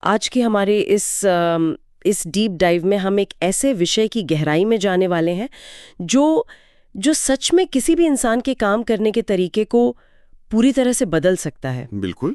आज के हमारे इस डीप डाइव में हम एक ऐसे विषय की गहराई में जाने वाले हैं जो जो सच में किसी भी इंसान के काम करने के तरीके को पूरी तरह से बदल सकता है। बिल्कुल।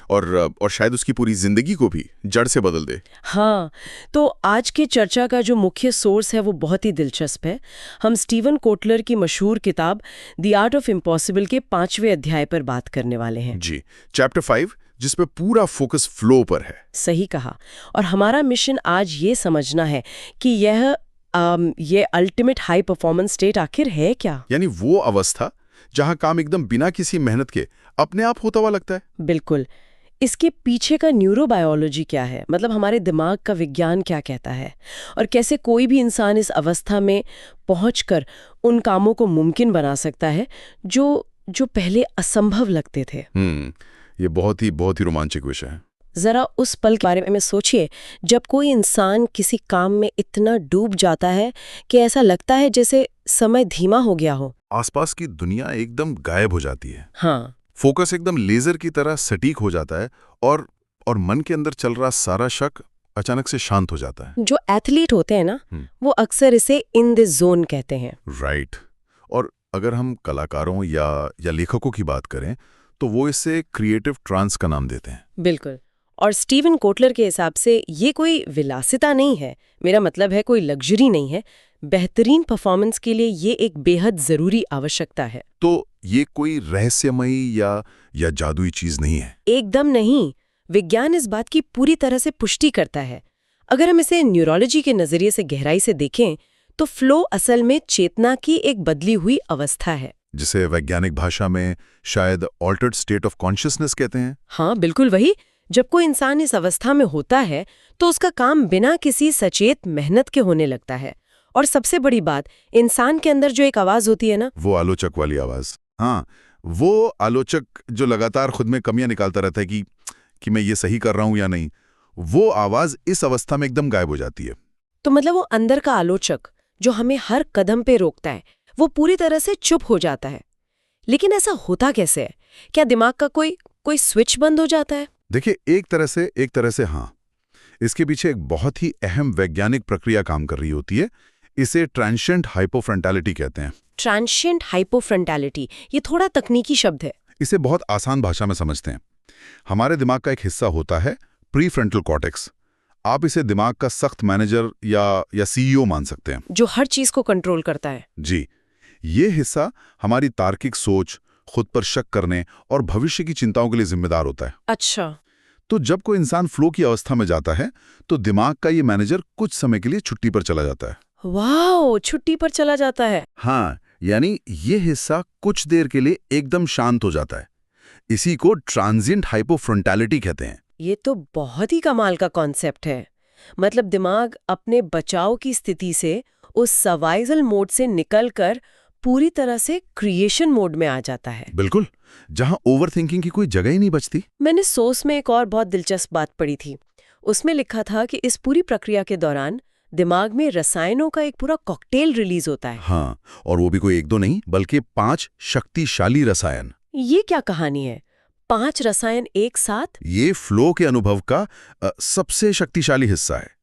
और शायद उसकी पूरी जिंदगी को भी जड़ से बदल दे। हाँ, तो आज के चर्चा का जो मुख्य सोर्स है वो बहुत ही दिलचस्प है। हम स्टीवन कोटलर की मशहूर किताब द आर्ट ऑफ इम्पॉसिबल के 5वें अध्याय पर बात करने वाले हैं। जी, चैप्टर 5, जिसपे पूरा फोकस फ्लो पर है। सही कहा। और हमारा मिशन आज ये समझना है कि ये अल्टीमेट हाई परफॉर्मेंस स्टेट आखिर है क्या। यानी वो अवस्था जहां काम एकदम बिना किसी मेहनत के अपने आप होता हुआ लगता है। बिल्कुल। इसके पीछे का न्यूरोबायोलॉजी क्या है, मतलब हमारे दिमाग का विज्ञान क्या कहता है, और कैसे कोई भी इंसान इस अवस्था में पहुंचकर उन कामों को मुमकिन बना सकता है जो पहले असंभव लगते थे। ये बहुत ही रोमांचक विषय है। जरा उस पल के बारे में सोचिए जब कोई इंसान किसी काम में इतना डूब जाता है कि ऐसा लगता है जैसे समय धीमा हो गया हो। आसपास की दुनिया एकदम गायब हो जाती है। हाँ, फोकस एकदम लेजर की तरह सटीक हो जाता है और मन के अंदर चल रहा सारा शक अचानक से शांत हो जाता है। जो एथलीट होते हैं ना, वो अक्सर इसे इन द जोन कहते हैं। राइट। और अगर हम कलाकारों या लेखकों की बात करें तो वो इसे क्रिएटिव ट्रांस का नाम देते हैं। बिल्कुल। और स्टीवन कोटलर के हिसाब से ये कोई विलासिता नहीं है, मेरा मतलब है कोई लग्जरी नहीं है। बेहतरीन परफॉर्मेंस के लिए ये एक बेहद जरूरी आवश्यकता है। तो ये कोई रहस्यमयी या जादुई चीज नहीं है। एकदम नहीं। विज्ञान इस बात की पूरी तरह से पुष्टि करता है। अगर हम इसे न्यूरोलॉजी के नजरिए से गहराई से देखें तो फ्लो असल में चेतना की एक बदली हुई अवस्था है, जिसे वैज्ञानिक भाषा में शायद ऑल्टर्ड स्टेट ऑफ कॉन्शियसनेस कहते हैं। हाँ बिल्कुल वही। जब कोई इंसान इस अवस्था में होता है तो उसका काम बिना किसी सचेत मेहनत के होने लगता है। और सबसे बड़ी बात, इंसान के अंदर जो एक आवाज होती है ना, वो आलोचक वाली आवाज। हाँ, वो आलोचक जो लगातार खुद में कमियां निकालता रहता है कि मैं ये सही कर रहा हूं या नहीं, वो आवाज इस अवस्था में एकदम गायब हो जाती है। तो मतलब वो अंदर का आलोचक जो हमें हर कदम पे रोकता है, वो पूरी तरह से चुप हो जाता है। लेकिन ऐसा होता कैसे है? क्या दिमाग का कोई स्विच बंद हो जाता है? देखिए, एक तरह से हाँ। इसके पीछे एक बहुत ही अहम वैज्ञानिक प्रक्रिया काम कर रही होती है। इसे ट्रांशिएंट हाइपोफ्रंटैलिटी कहते हैं। ट्रांशिएंट हाइपोफ्रंटैलिटी, ये थोड़ा तकनीकी शब्द है। इसे बहुत आसान भाषा में समझते हैं। हमारे दिमाग का एक हिस्सा होता है प्रीफ्रंटल कॉर्टेक्स। आप इसे दिमाग का सख्त मैनेजर या सीईओ मान सकते हैं, जो हर चीज को कंट्रोल करता है। जी। ये हिस्सा हमारी तार्किक सोच, खुद पर शक करने और भविष्य की चिंताओं के लिए जिम्मेदार होता है। अच्छा। तो जब कोई इंसान फ्लो की अवस्था में जाता है तो दिमाग का ये मैनेजर कुछ समय के लिए छुट्टी पर चला जाता है। वाह, छुट्टी पर चला जाता है। हाँ, यानी ये हिस्सा कुछ देर के लिए एकदम शांत हो जाता है। इसी को ट्रांजिएंट हाइपोफ्रंटैलिटी कहते हैं। ये तो बहुत ही कमाल का कॉन्सेप्ट है। मतलब दिमाग अपने बचाव की स्थिति से, उस सर्वाइवल मोड से निकलकर पूरी तरह से क्रिएशन मोड में आ जाता है। बिल्कुल, जहां ओवरथिंकिंग की कोई जगह ही नहीं बचती। मैंने सोर्स में एक और बहुत दिलचस्प बात पढ़ी थी। उसमें लिखा था कि इस पूरी प्रक्रिया के दौरान दिमाग में रसायनों का एक पूरा कॉकटेल रिलीज होता है। हाँ, और वो भी कोई एक दो नहीं, बल्कि 5 शक्तिशाली रसायन। ये क्या कहानी है? 5 रसायन एक साथ? ये फ्लो के अनुभव का सबसे शक्तिशाली हिस्सा है।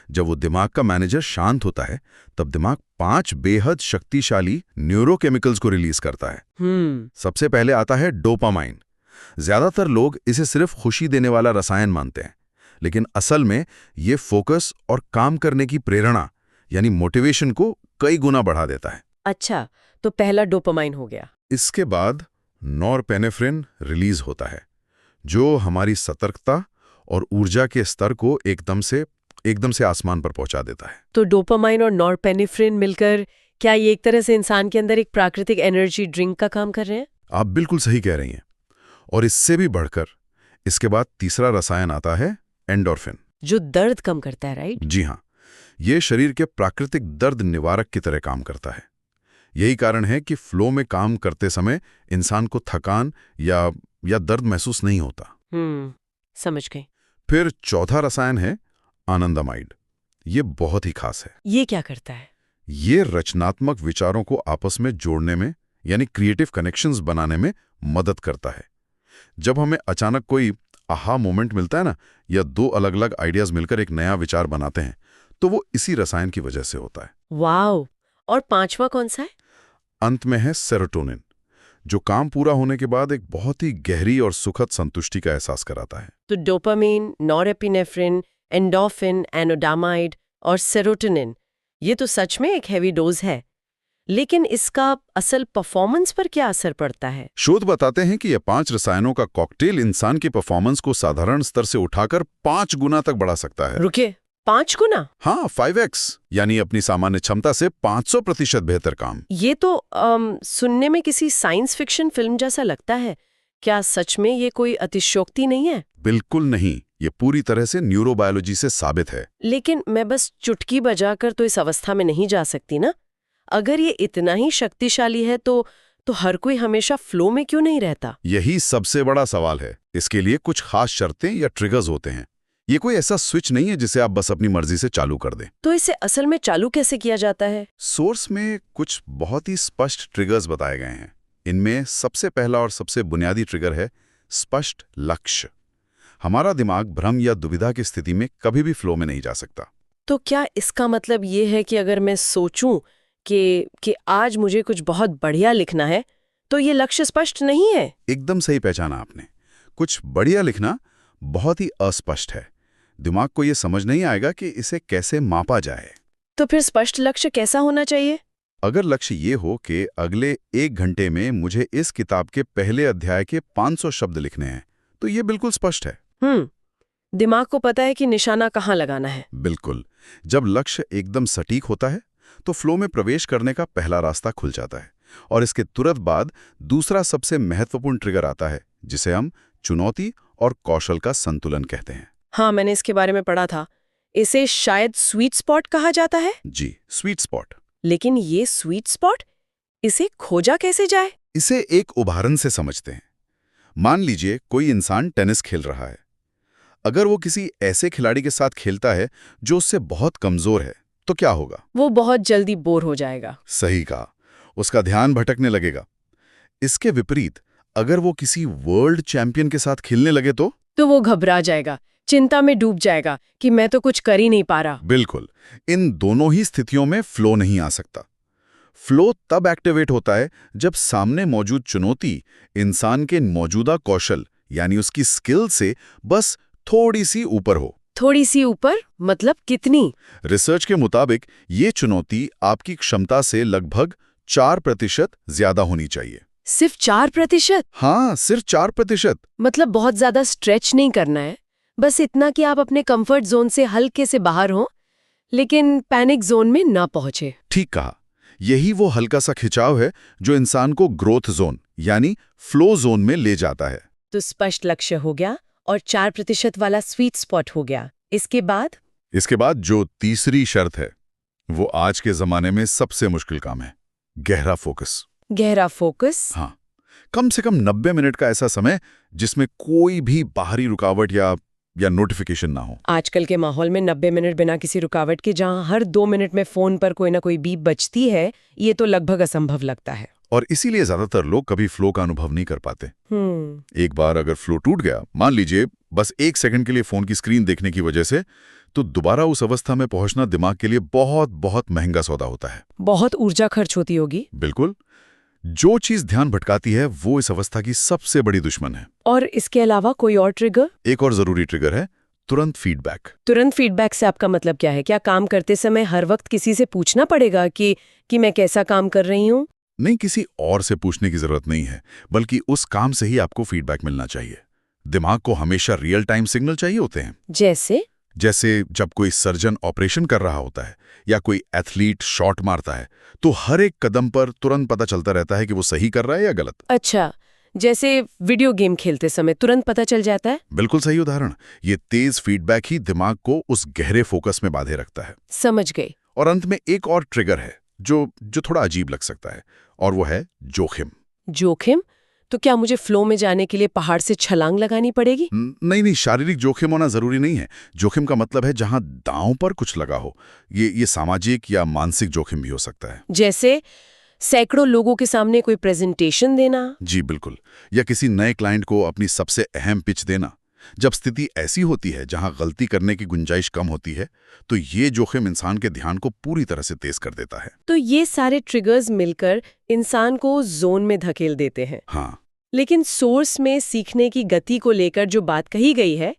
जब वो दिमाग का मैनेजर शांत होता है तब दिमाग 5 बेहद शक्तिशाली न्यूरोकेमिकल्स को रिलीज करता है। सबसे पहले आता है डोपामाइन। ज्यादातर लोग इसे सिर्फ खुशी देने वाला रसायन मानते हैं, लेकिन असल में ये फोकस और काम करने की प्रेरणा यानी मोटिवेशन को कई गुना बढ़ा देता है। अच्छा, तो पहला डोपामाइन हो गया। इसके बाद नॉरपेनेफ्रिन रिलीज होता है, जो हमारी सतर्कता और ऊर्जा के स्तर को एकदम से आसमान पर पहुंचा देता है। तो डोपामाइन और नॉरपेनेफ्रिन मिलकर क्या ये एक तरह से इंसान के अंदर एक प्राकृतिक एनर्जी ड्रिंक का काम कर रहे हैं? आप बिल्कुल सही कह रही हैं। और इससे भी बढ़कर इसके बाद तीसरा रसायन आता है एंडोर्फिन, जो दर्द कम करता है, राइट? जी हाँ, ये शरीर के प्राकृतिक दर्द निवारक की तरह काम करता है। यही कारण है कि फ्लो में काम करते समय इंसान को थकान या दर्द महसूस नहीं होता। समझ गई। फिर चौथा रसायन है आनंदामाइड। ये बहुत ही खास है। ये क्या करता है? ये रचनात्मक विचारों को आपस में जोड़ने में यानी क्रिएटिव कनेक्शंस बनाने में मदद करता है। जब हमें अचानक कोई आहा मोमेंट मिलता है ना, या दो अलग अलग आइडियाज मिलकर एक नया विचार बनाते हैं, तो वो इसी रसायन की वजह से होता है। वाओ। और पांचवा कौन सा है? अंत में है सेरोटोनिन, जो काम पूरा होने के बाद एक बहुत ही गहरी और सुखद संतुष्टि का एहसास कराता है। तो डोपामिन, नॉरएपिनेफ्रिन, एंडोर्फिन, एनोडामाइड और सेरोटोनिन, ये तो सच में एक हैवी डोज है। लेकिन इसका असल परफॉर्मेंस पर क्या असर पड़ता है? शोध बताते हैं कि ये 5 रसायनों का कॉकटेल इंसान की परफॉर्मेंस को साधारण स्तर से उठाकर 5 गुना तक बढ़ा सकता है। रुके, 5 गुना? हाँ, 5x, यानी अपनी सामान्य क्षमता से 500% बेहतर काम। ये तो सुनने में किसी साइंस फिक्शन फिल्म जैसा लगता है। क्या सच में ये कोई अतिशयोक्ति नहीं है? बिल्कुल नहीं, ये पूरी तरह से न्यूरोबायोलॉजी से साबित है। लेकिन मैं बस चुटकी बजाकर तो इस अवस्था में नहीं जा सकती ना। अगर ये इतना ही शक्तिशाली है तो हर कोई हमेशा फ्लो में क्यों नहीं रहता? यही सबसे बड़ा सवाल है। इसके लिए कुछ खास शर्तें या ट्रिगर्स होते हैं। ये कोई ऐसा स्विच नहीं है जिसे आप बस अपनी मर्जी से चालू कर दें। तो इसे असल में चालू कैसे किया जाता है? सोर्स में कुछ बहुत ही स्पष्ट ट्रिगर्स बताए गए हैं। इनमें सबसे पहला और सबसे बुनियादी ट्रिगर है स्पष्ट लक्ष्य। हमारा दिमाग भ्रम या दुविधा की स्थिति में कभी भी फ्लो में नहीं जा सकता। तो क्या इसका मतलब ये है कि अगर मैं सोचूं कि आज मुझे कुछ बहुत बढ़िया लिखना है, तो ये लक्ष्य स्पष्ट नहीं है? एकदम सही पहचाना आपने। कुछ बढ़िया लिखना बहुत ही अस्पष्ट है। दिमाग को ये समझ नहीं आएगा कि इसे कैसे मापा जाए। तो फिर स्पष्ट लक्ष्य कैसा होना चाहिए? अगर लक्ष्य ये हो कि अगले 1 घंटे में मुझे इस किताब के पहले अध्याय के 500 शब्द लिखने हैं, तो ये बिल्कुल स्पष्ट है। दिमाग को पता है कि निशाना कहाँ लगाना है। बिल्कुल। जब लक्ष्य एकदम सटीक होता है तो फ्लो में प्रवेश करने का पहला रास्ता खुल जाता है। और इसके तुरंत बाद दूसरा सबसे महत्वपूर्ण ट्रिगर आता है, जिसे हम चुनौती और कौशल का संतुलन कहते हैं। हाँ, मैंने इसके बारे में पढ़ा था। इसे शायद स्वीट स्पॉट कहा जाता है। जी, स्वीट स्पॉट। लेकिन ये स्वीट स्पॉट, इसे खोजा कैसे जाए? इसे एक उदाहरण से समझते हैं। मान लीजिए कोई इंसान टेनिस खेल रहा है। अगर वो किसी ऐसे खिलाड़ी के साथ खेलता है जो उससे बहुत कमजोर है, तो क्या होगा? वो बहुत जल्दी बोर हो जाएगा। सही कहा, उसका ध्यान भटकने लगेगा। इसके विपरीत अगर वो किसी वर्ल्ड चैंपियन के साथ खेलने लगे तो वो घबरा जाएगा, चिंता में डूब जाएगा कि मैं तो कुछ कर ही नहीं पा रहा। बिल्कुल। इन दोनों ही स्थितियों में फ्लो नहीं आ सकता। फ्लो तब एक्टिवेट होता है जब सामने मौजूद चुनौती इंसान के मौजूदा कौशल यानी उसकी स्किल से बस थोड़ी सी ऊपर हो। थोड़ी सी ऊपर मतलब कितनी? रिसर्च के मुताबिक ये चुनौती आपकी क्षमता से लगभग 4% ज्यादा होनी चाहिए। सिर्फ 4%? हाँ, सिर्फ 4%। मतलब बहुत ज्यादा स्ट्रेच नहीं करना है, बस इतना कि आप अपने कंफर्ट जोन से हल्के से बाहर हो, लेकिन पैनिक जोन में ना पहुंचे। ठीक कहा। यही वो हल्का सा खिंचाव है जो इंसान को ग्रोथ जोन यानी फ्लो जोन में ले जाता है। तो स्पष्ट लक्ष्य हो गया और 4% वाला स्वीट स्पॉट हो गया। इसके बाद जो तीसरी शर्त है वो आज के जमाने में सबसे मुश्किल काम है, गहरा फोकस। गहरा फोकस? हाँ, कम से कम 90 मिनट का ऐसा समय जिसमें कोई भी बाहरी रुकावट या नोटिफिकेशन ना हो। आजकल के माहौल में 90 मिनट बिना किसी रुकावट के, जहां हर 2 मिनट में फोन पर कोई ना कोई बीप बजती है, ये तो लगभग असंभव लगता है। और इसीलिए ज्यादातर लोग कभी फ्लो का अनुभव नहीं कर पाते। एक बार अगर फ्लो टूट गया, मान लीजिए बस 1 सेकंड के लिए फोन की स्क्रीन देखने की वजह से, तो दोबारा उस अवस्था में पहुंचना दिमाग के लिए बहुत बहुत महंगा सौदा होता है। बहुत ऊर्जा खर्च होती होगी। बिल्कुल। जो चीज ध्यान भटकाती है वो इस अवस्था की सबसे बड़ी दुश्मन है। और इसके अलावा कोई और ट्रिगर? एक और जरूरी ट्रिगर है तुरंत फीडबैक। तुरंत फीडबैक से आपका मतलब क्या है? क्या काम करते समय हर वक्त किसी से पूछना पड़ेगा कि मैं कैसा काम कर रही हूँ? नहीं, किसी और से पूछने की जरूरत नहीं है, बल्कि उस काम से ही आपको फीडबैक मिलना चाहिए। दिमाग को हमेशा रियल टाइम सिग्नल चाहिए होते हैं। जैसे जब कोई सर्जन ऑपरेशन कर रहा होता है या कोई एथलीट शॉट मारता है, तो हर एक कदम पर तुरंत पता चलता रहता है कि वो सही कर रहा है या गलत। अच्छा, जैसे वीडियो गेम खेलते समय तुरंत पता चल जाता है? बिल्कुल सही उदाहरण। ये तेज फीडबैक ही दिमाग को उस गहरे फोकस में बांधे रखता है। समझ गई। और अंत में एक और ट्रिगर है जो थोड़ा अजीब लग सकता है, और वो है जोखिम। जोखिम? तो क्या मुझे फ्लो में जाने के लिए पहाड़ से छलांग लगानी पड़ेगी? नहीं, शारीरिक जोखिम होना जरूरी नहीं है। जोखिम का मतलब है जहां दांव पर कुछ लगा हो। ये सामाजिक या मानसिक जोखिम भी हो सकता है। जैसे सैकड़ों लोगों के सामने कोई प्रेजेंटेशन देना? जी बिल्कुल। या किसी नए क्लाइंट को अपनी सबसे अहम पिच देना। जब स्थिति ऐसी होती है जहां गलती करने की गुंजाइश कम होती है, तो ये जोखिम इंसान के ध्यान को पूरी तरह से तेज कर देता है। तो ये सारे ट्रिगर्स मिलकर इंसान को जोन में धकेल देते हैं। हाँ, लेकिन सोर्स में सीखने की गति को लेकर जो बात कही गई है,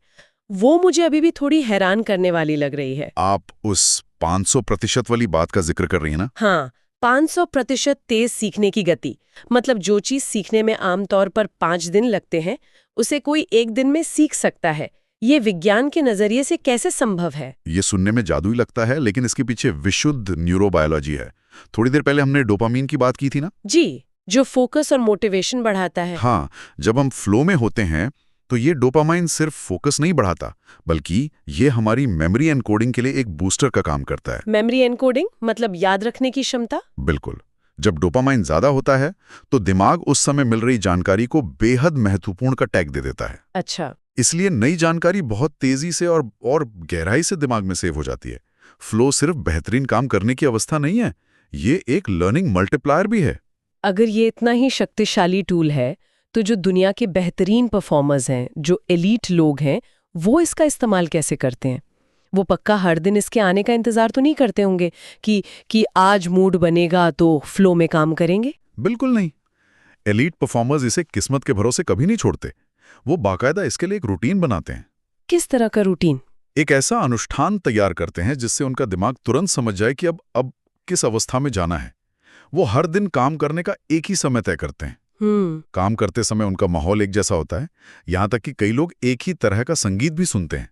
वो मुझे अभी भी थोड़ी हैरान करने वाली लग रही है। आप उस 500% वाली बात का जिक्र कर रही हैं ना? हाँ, 500% तेज सीखने की गति। मतलब जो चीज सीखने में आमतौर पर 5 दिन लगते हैं, उसे कोई 1 दिन में सीख सकता है। ये विज्ञान के नजरिए से कैसे संभव है? ये सुनने में जादुई लगता है, लेकिन इसके पीछे विशुद्ध न्यूरोबायोलॉजी है। थोड़ी देर पहले हमने डोपामीन की बात की थी ना? जी, जो फोकस और मोटिवेशन बढ़ाता है। हाँ, जब हम फ्लो में होते हैं तो ये डोपामाइन सिर्फ फोकस नहीं बढ़ाता, बल्कि ये हमारी मेमोरी एनकोडिंग के लिए एक बूस्टर का काम करता है। मेमोरी एनकोडिंग मतलब याद रखने की क्षमता? बिल्कुल। जब डोपामाइन ज्यादा होता है तो दिमाग उस समय मिल रही जानकारी को बेहद महत्वपूर्ण का टैग दे देता है। अच्छा। इसलिए नई जानकारी बहुत तेजी से और गहराई से दिमाग में सेव हो जाती है। फ्लो सिर्फ बेहतरीन काम करने की अवस्था नहीं है, ये एक लर्निंग मल्टीप्लायर भी है। अगर ये इतना ही शक्तिशाली टूल है, तो जो दुनिया के बेहतरीन परफॉर्मर्स हैं, जो एलीट लोग हैं, वो इसका इस्तेमाल कैसे करते हैं? वो पक्का हर दिन इसके आने का इंतजार तो नहीं करते होंगे कि आज मूड बनेगा तो फ्लो में काम करेंगे? बिल्कुल नहीं। एलीट परफॉर्मर्स इसे किस्मत के भरोसे कभी नहीं छोड़ते। वो बाकायदा इसके लिए एक रूटीन बनाते हैं। किस तरह का रूटीन? एक ऐसा अनुष्ठान तैयार करते हैं जिससे उनका दिमाग तुरंत समझ जाए कि अब किस अवस्था में जाना है। वो हर दिन काम करने का एक ही समय तय करते हैं। काम करते समय उनका माहौल एक जैसा होता है, यहां तक कि कई लोग एक ही तरह का संगीत भी सुनते हैं।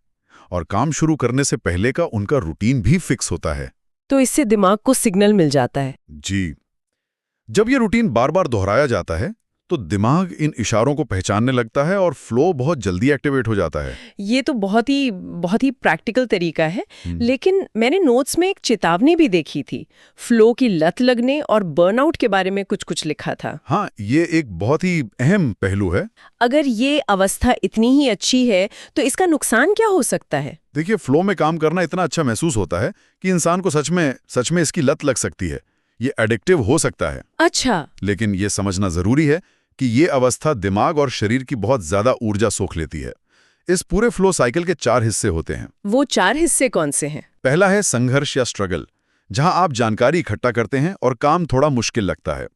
और काम शुरू करने से पहले का उनका रूटीन भी फिक्स होता है। तो इससे दिमाग को सिग्नल मिल जाता है। जी। जब ये रूटीन बार बार दोहराया जाता है तो दिमाग इन इशारों को पहचानने लगता है और फ्लो बहुत जल्दी एक्टिवेट हो जाता है। ये तो बहुत ही प्रैक्टिकल तरीका है। लेकिन मैंने नोट्स में एक चेतावनी भी देखी थी, फ्लो की लत लगने और बर्नआउट के बारे में कुछ लिखा था। हाँ, ये एक बहुत ही अहम पहलू है। अगर ये अवस्था इतनी ही अच्छी है तो इसका नुकसान क्या हो सकता है? देखिए, फ्लो में काम करना इतना अच्छा महसूस होता है कि इंसान को सच में इसकी लत लग सकती है। ये एडिक्टिव हो सकता है। अच्छा। लेकिन ये समझना जरूरी है कि ये अवस्था दिमाग और शरीर की बहुत ज्यादा ऊर्जा सोख लेती है। इस पूरे फ्लो साइकिल के 4 हिस्से होते हैं। वो 4 हिस्से कौन से हैं? पहला है संघर्ष या स्ट्रगल, जहां आप जानकारी इकट्ठा करते हैं और काम थोड़ा मुश्किल लगता है।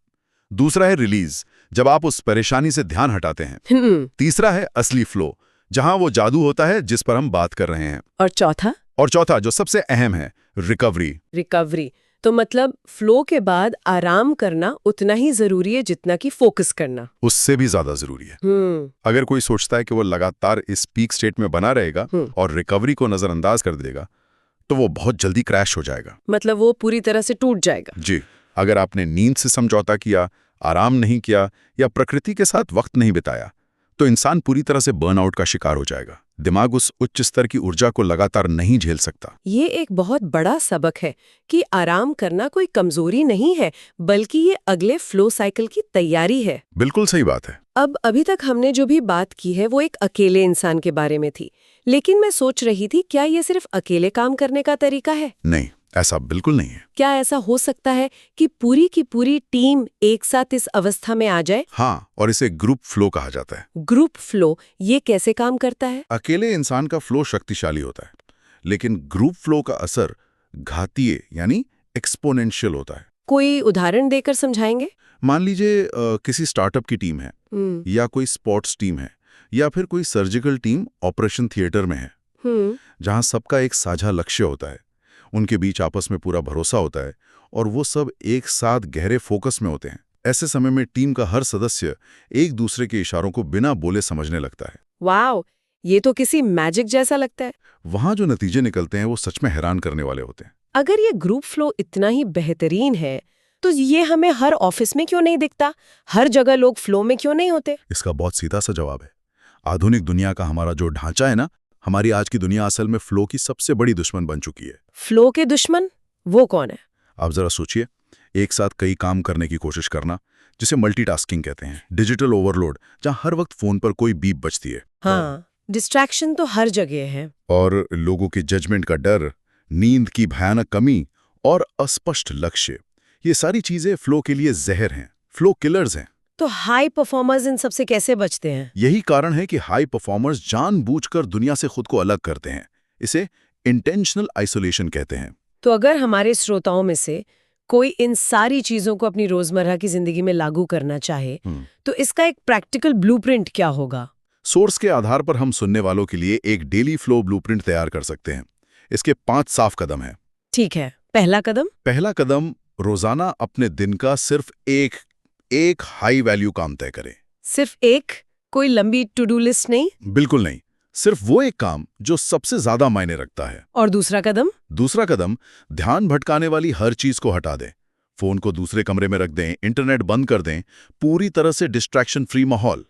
दूसरा है रिलीज, जब आप उस परेशानी से ध्यान हटाते हैं। तीसरा है असली फ्लो, जहां वो जादू होता है जिस पर हम बात कर रहे हैं। और चौथा जो सबसे अहम है, रिकवरी। तो मतलब फ्लो के बाद आराम करना उतना ही जरूरी है जितना कि फोकस करना। उससे भी ज्यादा जरूरी है। अगर कोई सोचता है कि वो लगातार इस पीक स्टेट में बना रहेगा और रिकवरी को नजरअंदाज कर देगा, तो वो बहुत जल्दी क्रैश हो जाएगा। मतलब वो पूरी तरह से टूट जाएगा। जी। अगर आपने नींद से समझौता किया, आराम नहीं किया या प्रकृति के साथ वक्त नहीं बिताया, तो इंसान पूरी तरह से बर्नआउट का शिकार हो जाएगा। दिमाग उस उच्च स्तर की ऊर्जा को लगातार नहीं झेल सकता। ये एक बहुत बड़ा सबक है कि आराम करना कोई कमजोरी नहीं है, बल्कि ये अगले फ्लो साइकिल की तैयारी है। बिल्कुल सही बात है। अब अभी तक हमने जो भी बात की है वो एक अकेले इंसान के बारे में थी, लेकिन मैं सोच रही थी, क्या ये सिर्फ अकेले काम करने का तरीका है? नहीं, ऐसा बिल्कुल नहीं है। क्या ऐसा हो सकता है कि पूरी की पूरी टीम एक साथ इस अवस्था में आ जाए? हाँ, और इसे ग्रुप फ्लो कहा जाता है। ग्रुप फ्लो, ये कैसे काम करता है? अकेले इंसान का फ्लो शक्तिशाली होता है, लेकिन ग्रुप फ्लो का असर घातीय यानी एक्सपोनेंशियल होता है। कोई उदाहरण देकर समझाएंगे? मान लीजिए किसी स्टार्टअप की टीम है, या कोई स्पोर्ट्स टीम है, या फिर कोई सर्जिकल टीम ऑपरेशन थिएटर में है, जहां सबका एक साझा लक्ष्य होता है, उनके बीच आपस में पूरा भरोसा होता है और वो सब एक साथ गहरे फोकस में होते हैं। ऐसे समय में टीम का हर सदस्य एक दूसरे के इशारों को बिना बोले समझने लगता है। वाओ, ये तो किसी मैजिक जैसा लगता है। वहां जो नतीजे निकलते हैं वो सच में हैरान करने वाले होते हैं। अगर ये ग्रुप फ्लो इतना ही बेहतरीन है, तो ये हमें हर ऑफिस में क्यों नहीं दिखता? हर जगह लोग फ्लो में क्यों नहीं होते? इसका बहुत सीधा सा जवाब है, आधुनिक दुनिया का हमारा जो ढांचा है ना, हमारी आज की दुनिया असल में फ्लो की सबसे बड़ी दुश्मन बन चुकी है। फ्लो के दुश्मन वो कौन है? आप जरा सोचिए, एक साथ कई काम करने की कोशिश करना, जिसे मल्टीटास्किंग कहते हैं, डिजिटल ओवरलोड, जहां हर वक्त फोन पर कोई बीप बजती है। हाँ, डिस्ट्रैक्शन तो हर जगह है। और लोगों के जजमेंट का डर, नींद की भयानक कमी और अस्पष्ट लक्ष्य, ये सारी चीजें फ्लो के लिए जहर हैं, फ्लो किलर्स हैं। तो हाई परफॉर्मर्स इन सबसे कैसे बचते हैं? यही कारण है कि हाई परफॉर्मर्स जानबूझकर दुनिया से खुद को अलग करते हैं। इसे इंटेंशनल आइसोलेशन कहते हैं। तो अगर हमारे श्रोताओं में से कोई इन सारी चीजों को अपनी रोजमर्रा की जिंदगी में लागू करना चाहे, तो इसका एक प्रैक्टिकल ब्लूप्रिंट क्या होगा? सोर्स के आधार पर हम सुनने वालों के लिए एक डेली फ्लो ब्लूप्रिंट तैयार कर सकते हैं। इसके 5 साफ कदम हैं। ठीक है, पहला कदम? पहला कदम, रोजाना अपने दिन का सिर्फ एक हाई वैल्यू काम तय करें। सिर्फ एक? कोई लंबी टू डू लिस्ट नहीं? बिल्कुल नहीं, सिर्फ वो एक काम जो सबसे ज्यादा मायने रखता है। और दूसरा कदम? दूसरा कदम, ध्यान भटकाने वाली हर चीज को हटा दें। फोन को दूसरे कमरे में रख दें, इंटरनेट बंद कर दें, पूरी तरह से डिस्ट्रैक्शन फ्री माहौल।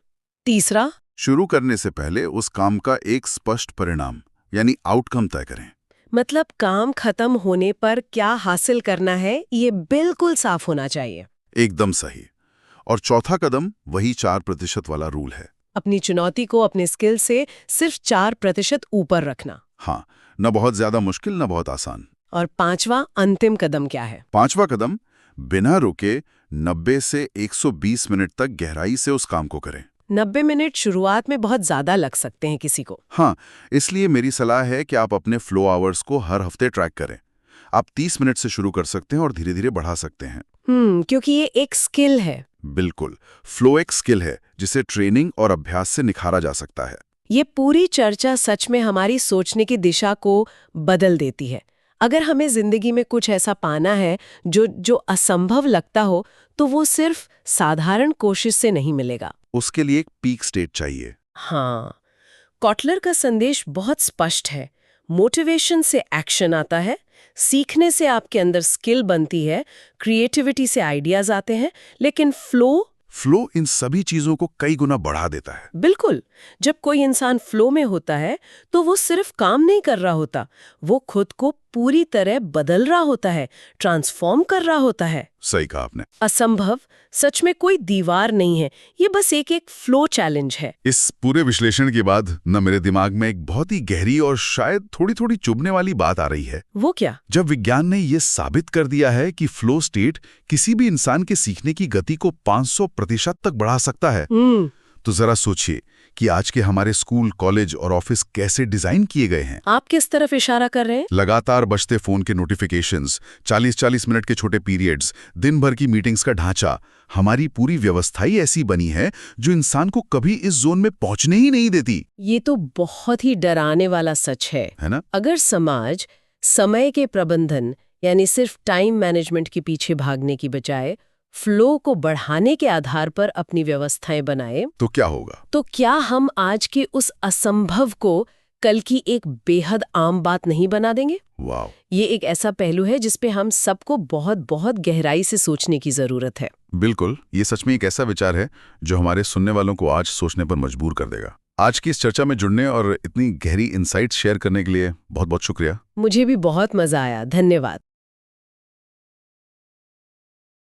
तीसरा? शुरू करने से पहले उस काम का एक स्पष्ट परिणाम यानी आउटकम तय करें। मतलब काम खत्म होने पर क्या हासिल करना है, ये बिल्कुल साफ होना चाहिए। एकदम सही। और चौथा कदम वही 4% वाला रूल है। अपनी चुनौती को अपने स्किल से सिर्फ 4% ऊपर रखना। हाँ, न बहुत ज्यादा मुश्किल न बहुत आसान। और पांचवा अंतिम कदम क्या है? पांचवा कदम, बिना रुके 90 से 120 मिनट तक गहराई से उस काम को करें। 90 मिनट शुरुआत में बहुत ज्यादा लग सकते हैं किसी को। हाँ, इसलिए मेरी सलाह है कि आप अपने फ्लो आवर्स को हर हफ्ते ट्रैक करें। आप 30 मिनट से शुरू कर सकते हैं और धीरे धीरे बढ़ा सकते हैं। क्योंकि ये एक स्किल है। बिल्कुल, फ्लो एक स्किल है जिसे ट्रेनिंग और अभ्यास से निखारा जा सकता है। ये पूरी चर्चा सच में हमारी सोचने की दिशा को बदल देती है। अगर हमें जिंदगी में कुछ ऐसा पाना है जो असंभव लगता हो, तो वो सिर्फ साधारण कोशिश से नहीं मिलेगा। उसके लिए एक पीक स्टेट चाहिए। हाँ, कॉटलर का संदेश बहुत स्पष्ट है। मोटिवेशन से एक्शन आता है, सीखने से आपके अंदर स्किल बनती है, क्रिएटिविटी से आइडियाज आते हैं, लेकिन फ्लो इन सभी चीजों को कई गुना बढ़ा देता है। बिल्कुल। जब कोई इंसान फ्लो में होता है तो वो सिर्फ काम नहीं कर रहा होता, वो खुद को पूरी तरह बदल रहा होता है, ट्रांसफॉर्म कर रहा होता है। सही कहा आपने। असंभव सच में कोई दीवार नहीं है, ये बस एक फ्लो चैलेंज है। इस पूरे विश्लेषण के बाद न मेरे दिमाग में एक बहुत ही गहरी और शायद थोड़ी थोड़ी चुभने वाली बात आ रही है। वो क्या? जब विज्ञान ने यह साबित कर दिया है कि फ्लो स्टेट किसी भी इंसान के सीखने की गति को 500% तक बढ़ा सकता है, तो जरा सोचिए कि आज के हमारे स्कूल, कॉलेज और ऑफिस कैसे डिजाइन किए गए हैं। आप किस तरफ इशारा कर रहे हैं? लगातार बजते फोन के नोटिफिकेशंस, 40-40 मिनट के छोटे पीरियड्स, दिन भर की मीटिंग्स का ढांचा, हमारी पूरी व्यवस्था ही ऐसी बनी है जो इंसान को कभी इस जोन में पहुंचने ही नहीं देती। ये तो बहुत ही डराने वाला सच है ना? अगर समाज समय के प्रबंधन यानी सिर्फ टाइम मैनेजमेंट के पीछे भागने की बजाय फ्लो को बढ़ाने के आधार पर अपनी व्यवस्थाएं बनाए, तो क्या होगा? तो क्या हम आज के उस असंभव को कल की एक बेहद आम बात नहीं बना देंगे? वाह! ये एक ऐसा पहलू है जिस पे हम सबको बहुत बहुत गहराई से सोचने की जरूरत है। बिल्कुल, ये सच में एक ऐसा विचार है जो हमारे सुनने वालों को आज सोचने पर मजबूर कर देगा। आज की इस चर्चा में जुड़ने और इतनी गहरी इनसाइट्स शेयर करने के लिए बहुत बहुत शुक्रिया। मुझे भी बहुत मजा आया। धन्यवाद।